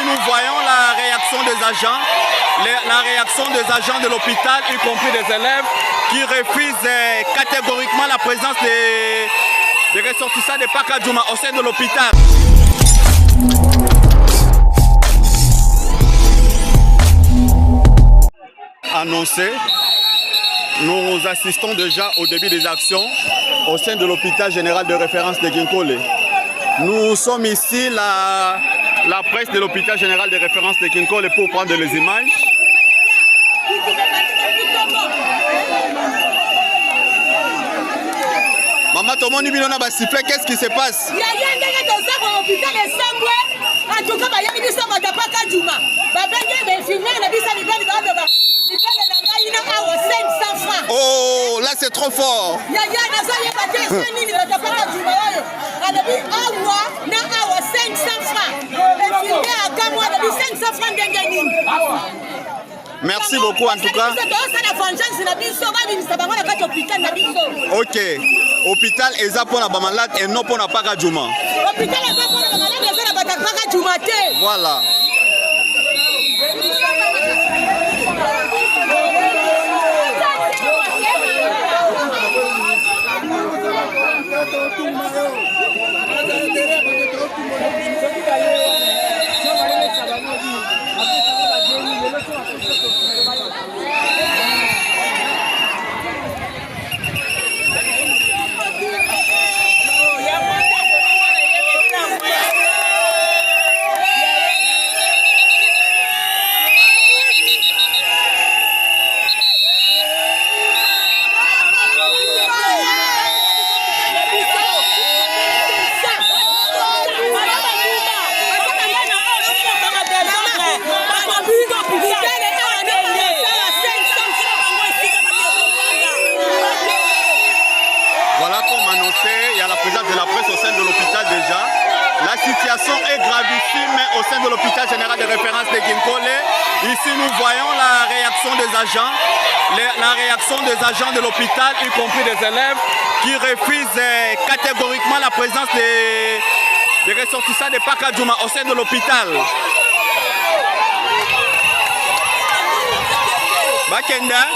nous voyons la réaction des agents, la réaction des agents de l'hôpital, y compris des élèves, qui refusent catégoriquement la présence des ressortissants de Pakadjouma au sein de l'hôpital. Annoncé, nous assistons déjà au début des actions au sein de l'hôpital général de référence de Kinkole. Nous sommes ici, la presse de l'hôpital général de référence de Kinkole, pour prendre les images. Maman, tout le monde a sifflé, qu'est-ce qui se passe? Oh, là c'est trop fort. Merci beaucoup en tout cas. Ok. Hôpital eza pour la malade et non pour la Pakadjouma. Voilà. Voilà comme annoncé, il y a la présence de la presse au sein de l'hôpital déjà. La situation est gravissime au sein de l'hôpital général de référence de Kinkole. Ici, nous voyons la réaction des agents, de l'hôpital, y compris des élèves, qui refusent catégoriquement la présence des ressortissants de Pakadjouma au sein de l'hôpital. Bakenda.